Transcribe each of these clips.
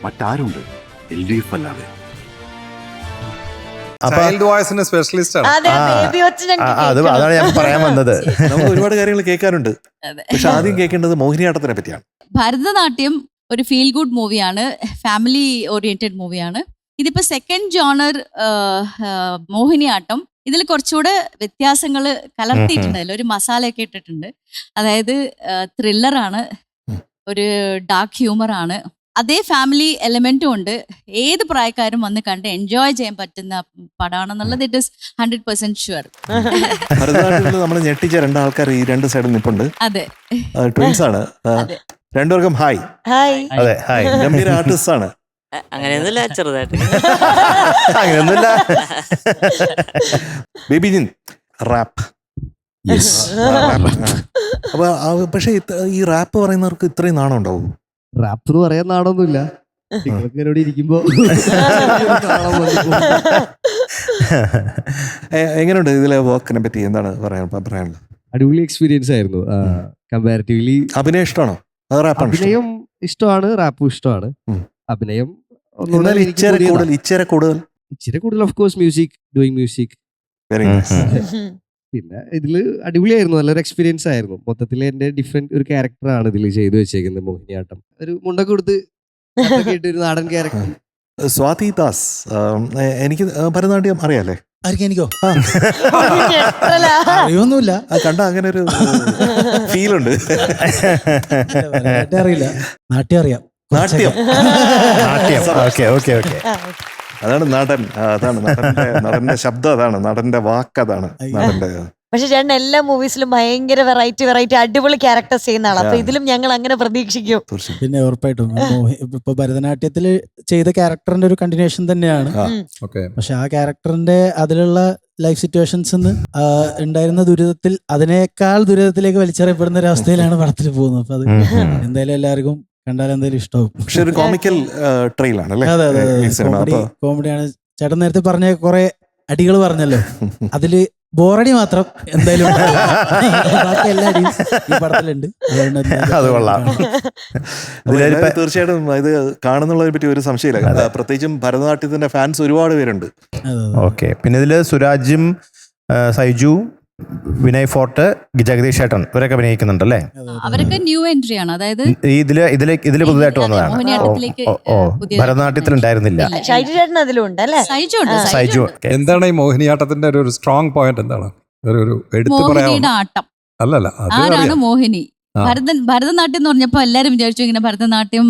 മറ്റാരുണ്ട് LDF അല്ലാതെ? Child വോയിസിന്റെ specialist ആണ്. അതെ, baby watch ഞങ്ങൾക്ക് അത് കേൾക്കണം. അതാണ് ഞാൻ പറയാൻ വന്നത്. നമുക്ക് ഒരുപാട് കാര്യങ്ങൾ കേൾക്കാറുണ്ട്. അതെ. പക്ഷെ ആദ്യം കേൾക്കേണ്ടത് മോഹിനിയാട്ടത്തിനെ പറ്റിയാണ്. ഭരതനാട്യം ഒരു ഫീൽ ഗുഡ് മൂവിയാണ്, ഫാമിലി ഓറിയന്റഡ് മൂവിയാണ്. ഇതിപ്പോ സെക്കൻഡ് ജോണർ മോഹിനിയാട്ടം. ഇതിൽ കുറച്ചുകൂടെ വ്യത്യാസങ്ങൾ കലർത്തിയിട്ടുണ്ട്, ഒരു മസാലയൊക്കെ ഇട്ടിട്ടുണ്ട്. അതായത് ത്രില്ലറാണ്, ഒരു ഡാർക്ക് ഹ്യൂമർ ആണ്, അതേ ഫാമിലി എലമെന്റും ഉണ്ട്. ഏത് പ്രായക്കാരും വന്ന് കണ്ട് എൻജോയ് ചെയ്യാൻ പറ്റുന്ന പടമാണെന്നുള്ളത് ഇറ്റ് ഇസ് 100% ഷുവർ. ഭരതനാട്യത്തിൽ നമ്മൾ ഞെട്ടിച്ച രണ്ടാൾക്കാർ ഈ രണ്ട് സൈഡിൽ നിൽപ്പുണ്ട്. അതെ, ട്വിൻസ് ആണ്. അതെ. രണ്ടുപേർക്കും ഹായ്. ഹായ്. അതെ, ഹായ്. ഗംഭീര ആർട്ടിസ്റ്റ് ആണ്. അങ്ങനെയൊന്നുമില്ല, ചെറുതായിട്ട്. അങ്ങനെയൊന്നുമില്ല. ബേബി ജിൻ റാപ്പ്. അപ്പൊ പക്ഷെ ഈ റാപ്പ് പറയുന്നവർക്ക് ഇത്രയും നാണം ഉണ്ടാവും? റാപ്പ് എന്ന് പറയാൻ നാടൊന്നുമില്ല. നിങ്ങളൊക്കെ എന്നോട് ഇരിക്കുമ്പോ എങ്ങനെയുണ്ട് ഇതിലെ വർക്കിനെ പറ്റി? എന്താണ് പറയാനുള്ളത്? അടിപൊളി എക്സ്പീരിയൻസ് ആയിരുന്നു. കമ്പാരിറ്റീവ്ലി അഭിനയം ഇഷ്ടമാണോ? അത് റാപ്പാണ്? അഭിനയം ഇഷ്ടമാണ്, റാപ്പും ഇഷ്ടമാണ്. അഭിനയം ഇച്ചിരി കൂടുതൽ of course music, doing music. Very nice. പിന്നെ ഇതില് അടിപൊളിയായിരുന്നു, നല്ലൊരു എക്സ്പീരിയൻസ് ആയിരുന്നു. മൊത്തത്തിൽ എന്റെ ഡിഫറെന്റ് ഒരു ക്യാരക്ടറാണ് ഇതിൽ ചെയ്തു വെച്ചേക്കുന്നത്. മോഹിനിയാട്ടം ഒരു മുണ്ടൊക്കെ കൊടുത്ത് ഒരു നാടൻ ക്യാരക്ടർ. സ്വാതി ദാസ്, എനിക്ക് ഭരതനാട്യം അറിയാലേ? ആർക്കും എനിക്കോ ഞെട്ടല. അറിയൊന്നുമില്ല. കണ്ട അങ്ങനെ ഒരു ഫീൽ ഉണ്ട്. അറിയില്ല, നാട്യം അറിയാം. നാട്യം ഓക്കെ ഓക്കെ ഓക്കെ. അതാണ് നടൻ. അതാണ് നടന്റെ ശബ്ദം, അതാണ് നടന്റെ വാക്ക്, അതാണ് നടന്റെ. പക്ഷെ ചേട്ടൻ എല്ലാ മൂവീസിലും ഭയങ്കര വെറൈറ്റി അടിപൊളി ക്യാരക്ടേഴ്സ് ചെയ്യുന്ന ആളാണ്. അപ്പൊ ഇതിലും ഞങ്ങൾ അങ്ങനെ പ്രതീക്ഷിക്കും. പിന്നെ ഉറപ്പായിട്ടും ഇപ്പൊ ഭരതനാട്യത്തിൽ ചെയ്ത ക്യാരക്ടറിന്റെ ഒരു കണ്ടിന്യൂഷൻ തന്നെയാണ്. പക്ഷെ ആ ക്യാരക്ടറിന്റെ അതിലുള്ള ലൈഫ് സിറ്റുവേഷൻസ് ഉണ്ടായിരുന്ന ദുരിതത്തിൽ അതിനേക്കാൾ ദുരിതത്തിലേക്ക് വലിച്ചെറിയപ്പെടുന്ന ഒരു അവസ്ഥയിലാണ് പടത്തിൽ പോകുന്നത്. അപ്പൊ അത് എന്തായാലും എല്ലാവർക്കും കണ്ടാലും എന്തായാലും ഇഷ്ടമാവും. പക്ഷെ ഒരു കോമിക്കൽ ട്രെയിലാണ് അല്ലേ? അതെ അതെ, കോമഡിയാണ്. ചേട്ടൻ നേരത്തെ പറഞ്ഞ കുറെ അടികൾ പറഞ്ഞല്ലോ, അതില് ബോറടി മാത്രം എന്തായാലും ബാക്കി എല്ലാ അടിയും ഈ പടത്തിലുണ്ട്. അത് കൊള്ളാം. തീർച്ചയായിട്ടും ഇത് കാണുന്നുള്ളതിനെ പറ്റി ഒരു സംശയമില്ല. പ്രത്യേകിച്ചും ഭരതനാട്യത്തിന്റെ ഫാൻസ് ഒരുപാട് പേരുണ്ട്. ഓക്കെ. പിന്നെ ഇതില് സുരാജും സൈജു, വിനയ് ഫോർട്ട്, ജഗദീഷ് ചേട്ടൻ ഇവരൊക്കെ അഭിനയിക്കുന്നുണ്ടല്ലേ? അവരൊക്കെ ന്യൂ എൻട്രി ആണ്. അതായത് ഇതില് പുതുതായിട്ട് വന്നതാണ്. മോഹിനിയാട്ടത്തിലേക്ക് ഭരതനാട്യത്തിൽ ഉണ്ടായിരുന്നില്ല. ഷൈജു ചേട്ടൻ അതിലും ഉണ്ട് അല്ലേ? സൈജു. എന്താണ് ഈ മോഹിനിയാട്ടത്തിന്റെ ഒരു സ്ട്രോങ് പോയിന്റ്? എന്താണ് ഒരു എടുത്തു മോഹിനിയുടെ ആട്ടം. അല്ലല്ല, ആരാണ് മോഹിനി? ഭരതനാട്യം എന്ന് പറഞ്ഞപ്പോ എല്ലാരും വിചാരിച്ചു ഇങ്ങനെ ഭരതനാട്യം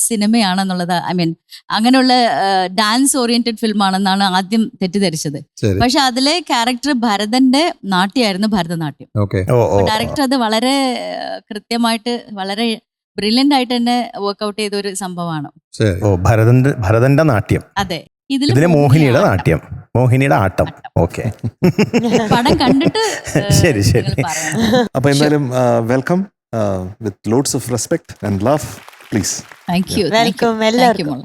സിനിമയാണെന്നുള്ളത്. ഐ മീൻ അങ്ങനെയുള്ള ഡാൻസ് ഓറിയന്റഡ് ഫിലിം ആണെന്നാണ് ആദ്യം തെറ്റിദ്ധരിച്ചത്. പക്ഷെ അതിലെ ക്യാരക്ടർ ഭരതന്റെ നാട്യമായിരുന്നു ഭരതനാട്യം. ഡയറക്ടർ അത് വളരെ കൃത്യമായിട്ട്, വളരെ ബ്രില്യന്റ് ആയിട്ട് തന്നെ വർക്ക്ഔട്ട് ചെയ്ത ഒരു സംഭവമാണ്. ഭരതന്റെ നാട്യം. അതെ, ഇതിലെ മോഹിനിയുടെ നാട്യം, മോഹിനിയുടെ ആട്ടം. ഓക്കെ, പടം കണ്ടിട്ട് ശരി ശരി. അപ്പൊ എന്തായാലും welcome with loads of respect and love. Please. Thank you. Welcome എല്ലാവർക്കും.